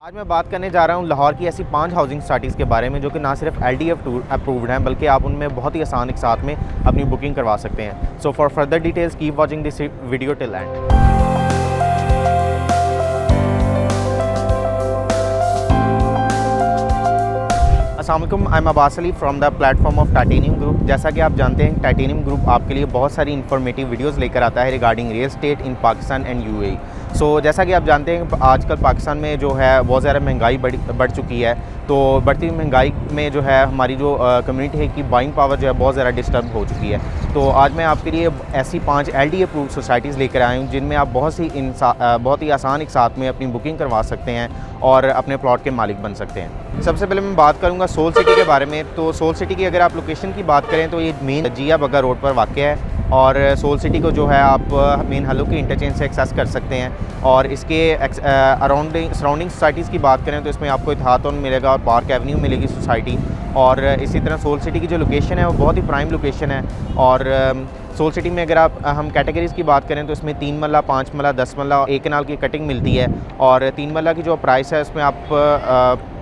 आज मैं बात करने जा रहा हूँ लाहौर की ऐसी 5 हाउसिंग सोसाइटीज़ के बारे में जो कि ना सिर्फ LDF अप्रूव्ड हैं बल्कि आप उनमें बहुत ही आसान एक साथ में अपनी बुकिंग करवा सकते हैं। So for further details keep watching this video till and. अस्सलाम वालेकुम, I am Abbas Ali from the platform of titanium group. जैसा कि आप जानते हैं टाइटेनियम ग्रुप आपके लिए बहुत सारी इंफॉर्मेटिव वीडियोस लेकर आता है regarding real estate in Pakistan and UAE। सो जैसा कि आप जानते हैं आजकल पाकिस्तान में जो है बहुत ज़्यादा महंगाई बढ़ चुकी है। तो बढ़ती हुई महंगाई में जो है हमारी जो कम्युनिटी है की बाइंग पावर जो है बहुत ज़्यादा डिस्टर्ब हो चुकी है। तो आज मैं आपके लिए ऐसी 5 LD अप्रूव्ड सोसाइटीज़ लेकर आया हूँ जिनमें आप बहुत ही आसान एक साथ में अपनी बुकिंग करवा सकते हैं और अपने प्लॉट के मालिक बन सकते हैं। सबसे पहले मैं बात करूंगा सोल सिटी के बारे में। तो सोल सिटी की अगर आप लोकेशन की बात करें तो ये मेन जिया बग्गा रोड पर वाक़ है और सोल सिटी को जो है आप मेन हल्लू के इंटरचेंज से एक्सेस कर सकते हैं। और इसके सराउंडिंग सोसाइटीज़ की बात करें तो इसमें आपको इत्तेहाद टाउन मिलेगा और पार्क एवेन्यू मिलेगी सोसाइटी। और इसी तरह सोल सिटी की जो लोकेशन है वो बहुत ही प्राइम लोकेशन है। और सोल सिटी में अगर हम कैटेगरीज़ की बात करें तो इसमें 3 मरला, 5 मरला, 10 मरला और 1 कनाल की कटिंग मिलती है। और 3 मरला की जो प्राइस है उसमें आप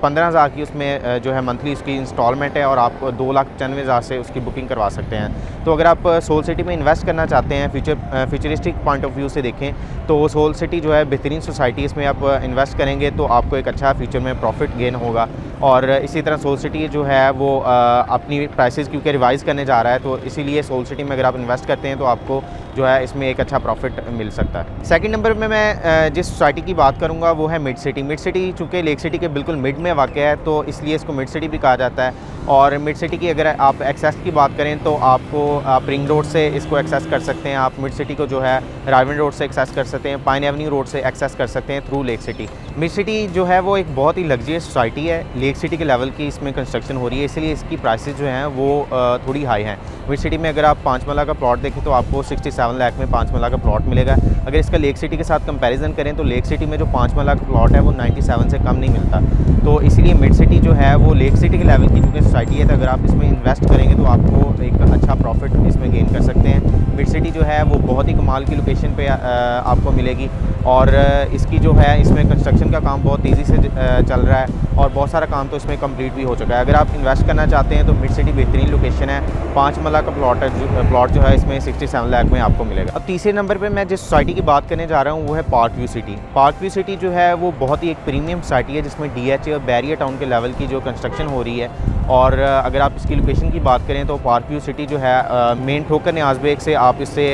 15,000 की उसमें जो है मंथली उसकी इंस्टॉलमेंट है और आप 2,95,000 से उसकी बुकिंग करवा सकते हैं। तो अगर आप सोल सिटी में इन्वेस्ट करना चाहते हैं फ्यूचरिस्टिक पॉइंट ऑफ व्यू से देखें तो सोल सिटी जो है बेहतरीन सोसाइटी, इसमें आप इन्वेस्ट करेंगे तो आपको एक अच्छा फ्यूचर में प्रॉफिट गेन होगा। और इसी तरह सोल सिटी जो है वो अपनी प्राइसेस क्योंकि रिवाइज़ करने जा रहा है तो इसीलिए सोल सिटी में अगर आप इन्वेस्ट करते हैं तो आपको जो है इसमें एक अच्छा प्रॉफिट मिल सकता है। सेकंड नंबर पे मैं जिस सोसाइटी की बात करूंगा वो है मिड सिटी। मिड सिटी चूँकि लेक सिटी के बिल्कुल मिड में वाक़ है तो इसलिए इसको मिड सिटी भी कहा जाता है। और मिड सिटी की अगर आप एक्सेस की बात करें तो आप रिंग रोड से इसको एक्सेस कर सकते हैं। आप मिड सिटी को जो है रायवन रोड से एक्सेस कर सकते हैं, पाइन एवेन्यू रोड से एक्सेस कर सकते हैं through lake city. Mid city जो है वो एक बहुत ही लग्जरियस सोसाइटी है, लेक सिटी के लेवल की इसमें कंस्ट्रक्शन हो रही है इसलिए इसकी प्राइसेस जो हैं वो थोड़ी हाई हैं। मिड सिटी में अगर आप 5 मरला का प्लॉट देखें तो आपको 67 लाख में 5 मरला का प्लॉट मिलेगा। अगर इसका लेक सिटी के साथ कंपैरिजन करें तो लेक सिटी में जो 5 मरला का प्लॉट है वो 97 से कम नहीं मिलता। तो इसीलिए मिड सिटी जो है वो लेक सिटी के लेवल की चूँकि सोसाइटी है तो अगर आप इसमें इन्वेस्ट करेंगे तो आपको एक अच्छा प्रॉफिट इसमें गेन कर सकते हैं। मिड सिटी जो है वो बहुत ही कमाल की लोकेशन पे आपको मिलेगी और इसकी जो है इसमें कंस्ट्रक्शन का काम बहुत तेज़ी से चल रहा है और बहुत सारा काम तो इसमें कंप्लीट भी हो चुका है। अगर आप इन्वेस्ट करना चाहते हैं तो मिड सिटी बेहतरीन लोकेशन है। 5 मरला का प्लॉट जो है इसमें 67 लाख में आपको मिलेगा। अब तीसरे नंबर पे मैं जिस सोसाइटी की बात करने जा रहा हूँ वो है park view city. Park view city जो है वो बहुत ही एक प्रीमियम सोसाइटी है जिसमें DHA और बैरियर टाउन के लेवल की जो कंस्ट्रक्शन हो रही है। और अगर आप इसकी लोकेशन की बात करें तो पार्क व्यू सिटी जो है मेन ठोकर न्याज़ बेग से आप इससे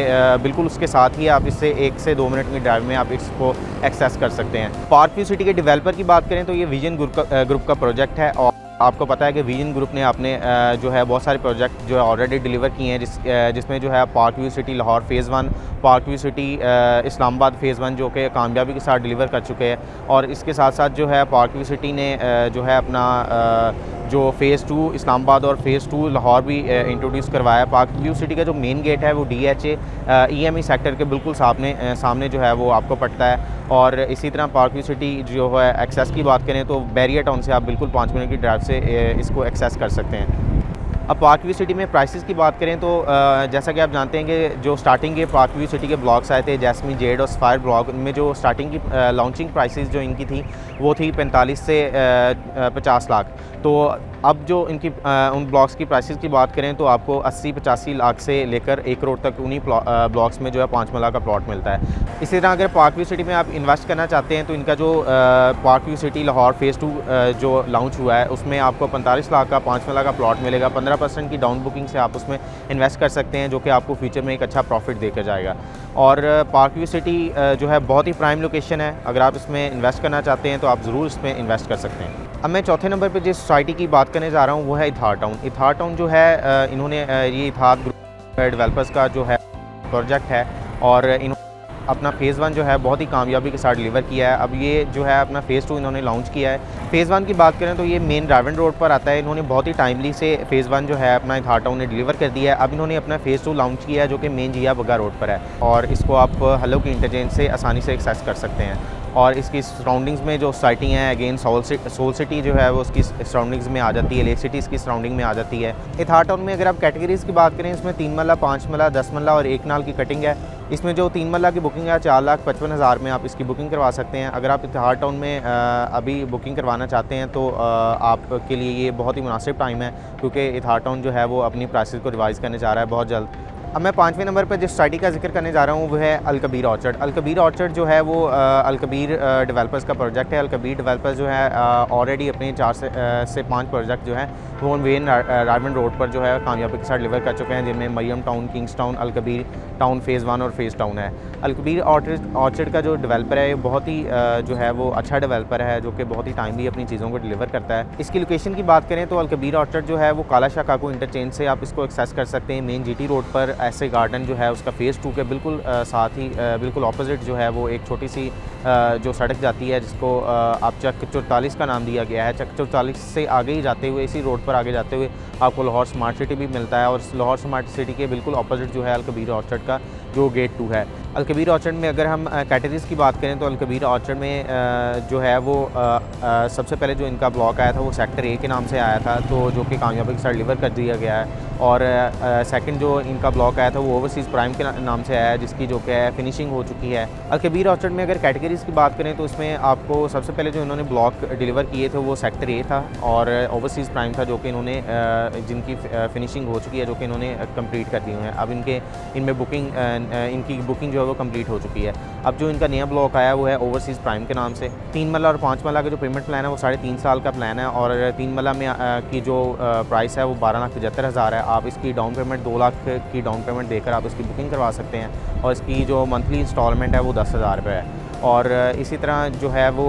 बिल्कुल उसके साथ ही आप इससे 1 से 2 मिनट की ड्राइव में आप इसको एक्सेस कर सकते हैं। पार्क व्यू सिटी के डेवलपर की बात करें तो ये विजन ग्रुप का प्रोजेक्ट है और आपको पता है कि विजन ग्रुप ने आपने जो है बहुत सारे प्रोजेक्ट जो है ऑलरेडी डिलीवर किए हैं जिसमें जो है park view city Lahore phase 1, park view city Islamabad phase 1 जो कि कामयाबी के साथ डिलीवर कर चुके हैं। और इसके साथ साथ जो है पार्क व्यू सिटी ने जो है अपना जो फ़ेज़ 2 इस्लामाबाद और फ़ेज़ 2 लाहौर भी इंट्रोड्यूस करवाया। पार्क व्यू सिटी का जो मेन गेट है वो DHA EME सेक्टर के बिल्कुल सामने जो है वो आपको पड़ता है। और इसी तरह पार्क व्यू सिटी जो है एक्सेस की बात करें तो बैरियर टाउन से आप बिल्कुल 5 मिनट की ड्राइव से इसको एक्सेस कर सकते हैं। अब पार्क व्यू सिटी में प्राइसेस की बात करें तो जैसा कि आप जानते हैं कि जो स्टार्टिंग के पार्क व्यू सिटी के ब्लॉक्स आए थे जैस्मीन जेड और सफायर ब्लॉक, उनमें जो स्टार्टिंग की लॉन्चिंग प्राइसेस जो इनकी थी वो थी 45 से 50 लाख। तो अब जो इनकी उन ब्लॉक्स की प्राइसेस की बात करें तो आपको 80-85 लाख से लेकर 1 करोड़ तक उन्हीं ब्लॉक्स में जो है 5 मरला का प्लॉट मिलता है। इसी तरह अगर पार्क व्यू सिटी में आप इन्वेस्ट करना चाहते हैं तो इनका जो park view city Lahore phase 2 जो लॉन्च हुआ है उसमें आपको 45 लाख का 5 मरला का प्लॉट मिलेगा। 15% की डाउन बुकिंग से आप उसमें इन्वेस्ट कर सकते हैं जो कि आपको फ्यूचर में एक अच्छा प्रॉफिट देकर जाएगा। और पार्क व्यू सिटी जो है बहुत ही प्राइम लोकेशन है, अगर आप इसमें इन्वेस्ट करना चाहते हैं तो आप ज़रूर इसमें इन्वेस्ट कर सकते हैं। अब मैं चौथे नंबर पर जिस सोसाइटी की बात करने जा रहा हूँ वो है इत्तेहाद टाउन। इत्तेहाद टाउन जो है इन्होंने ये इत्तेहाद ग्रुप डेवलपर्स का जो है प्रोजेक्ट है और इन्होंने अपना फ़ेज़ 1 जो है बहुत ही कामयाबी के साथ डिलीवर किया है। अब ये जो है अपना फ़ेज़ 2 इन्होंने लॉन्च किया है। फ़ेज़ 1 की बात करें तो ये मेन रायवन रोड पर आता है। इन्होंने बहुत ही टाइमली से फ़ेज़ 1 जो है अपना इत्तेहाद टाउन ने डिलीवर कर दिया है। अब इन्होंने अपना फ़ेज़ 2 लॉन्च किया है जो कि मेन जिया बग्गा रोड पर है और इसको आप हल्लू की इंटरचेंज से आसानी से एक्सेस कर सकते हैं। और इसकी सराउंडिंग्स में जो सोसाइटी हैं अगेन सोल सिटी जो है वो उसकी सराउंडिंग्स में आ जाती है, लेक सिटी इसकी सराउंडिंग में आ जाती है। इत्तेहाद टाउन में अगर आप कैटेगरीज़ की बात करें इसमें 3 मरला, 5 मरला, 10 मरला और 1 कनाल की कटिंग है। इसमें जो 3 मरला की बुकिंग है 4,55,000 में आप इसकी बुकिंग करवा सकते हैं। अगर आप इतिहाद टाउन में अभी बुकिंग करवाना चाहते हैं तो आपके लिए ये बहुत ही मुनासिब टाइम है, क्योंकि इतिहाद टाउन जो है वो अपनी प्राइसेस को रिवाइज़ करने जा रहा है बहुत जल्द। अब मैं 5वें नंबर पर जिस सोसाइटी का जिक्र करने जा रहा हूँ वो है अल-कबीर ऑर्चर्ड। अल-कबीर ऑर्चर्ड जो है वो अल-कबीर डेवलपर्स का प्रोजेक्ट है। अल-कबीर डेवलपर्स जो है ऑलरेडी अपने 4 से 5 प्रोजेक्ट जो है वो वेन राजमंड रोड पर जो है कामयाबी के साथ डिलीवर कर चुके हैं, जिनमें Mariam town, Kings town, Al Kabir town phase 1 और फ़ेज़ टाउन है। अल-कबीर ऑर्चर्ड का जो डेवलपर है बहुत ही जो है वो अच्छा डेवलपर है, जो कि बहुत ही टाइमली अपनी चीज़ों को डिलीवर करता है। इसकी लोकेशन की बात करें तो अल-कबीर ऑर्चर्ड जो है वो काला शाह काको इंटरचेंज से आप इसको एक्सेस कर सकते हैं। मेन जीटी रोड पर ऐसे गार्डन जो है उसका फ़ेज़ 2 के बिल्कुल साथ ही बिल्कुल ऑपोजिट जो है वो एक छोटी सी जो सड़क जाती है जिसको आप चक 44 का नाम दिया गया है। चक 44 से आगे ही जाते हुए, इसी रोड पर आगे जाते हुए आपको लाहौर स्मार्ट सिटी भी मिलता है, और लाहौर स्मार्ट सिटी के बिल्कुल ऑपोजिट जो है अल-कबीर ऑर्चर्ड का जो गेट 2 है। अल-कबीर ऑर्चर्ड में अगर हम कैटेगरीज़ की बात करें तो अल-कबीर ऑर्चर्ड में जो है वो सबसे पहले जो इनका ब्लॉक आया था वो सेक्टर ए के नाम से आया था, तो जो कि कामयाबी के साथ डिलीवर कर दिया गया है। और सेकंड जो इनका ब्लॉक आया था वो ओवरसीज़ प्राइम के नाम से आया है, जिसकी जो कि फिनिशिंग हो चुकी है। अल-कबीर ऑर्चर्ड में अगर कैटेगरीज़ की बात करें तो उसमें आपको सबसे पहले जो इन्होंने ब्लॉक डिलीवर किए थे वो सेक्टर ए था, और ओवरसीज़ प्राइम था, जो कि इन्होंने जिनकी फिनिशिंग हो चुकी है, जो कि इन्होंने कंप्लीट कर दी हुई है। अब इनमें इनकी बुकिंग जो है वो कंप्लीट हो चुकी है। अब जो इनका नया ब्लॉक आया वो है ओवरसीज़ प्राइम के नाम से। 3 मरला और 5 मरला का जो पेमेंट प्लान है वो 3.5 साल का प्लान है, और 3 मरला में की जो प्राइस है वो 12,75,000 है। आप इसकी डाउन पेमेंट 2 लाख की डाउन पेमेंट देकर आप इसकी बुकिंग करवा सकते हैं, और इसकी जो मंथली इंस्टॉलमेंट है वो 10,000 रुपये है। और इसी तरह जो है वो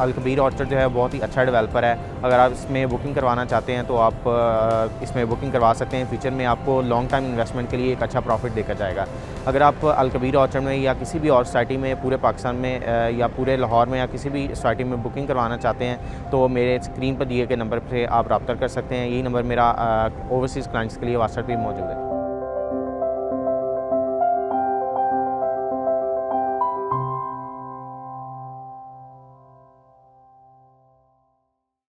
अल-कबीर ऑर्चर्ड जो है बहुत ही अच्छा डेवलपर है। अगर आप इसमें बुकिंग करवाना चाहते हैं तो आप इसमें बुकिंग करवा सकते हैं। फ्यूचर में आपको लॉन्ग टाइम इन्वेस्टमेंट के लिए एक अच्छा प्रॉफिट देकर जाएगा। अगर आप अल-कबीर ऑर्चर्ड में या किसी भी और सोसाइटी में पूरे पाकिस्तान में या पूरे लाहौर में या किसी भी सोसाइटी में बुकिंग करवाना चाहते हैं तो मेरे स्क्रीन पर दिए गए नंबर पर आप रब्ता कर सकते हैं। यही नंबर मेरा ओवरसीज़ क्लाइंट्स के लिए व्हाट्सएप पे मौजूद है।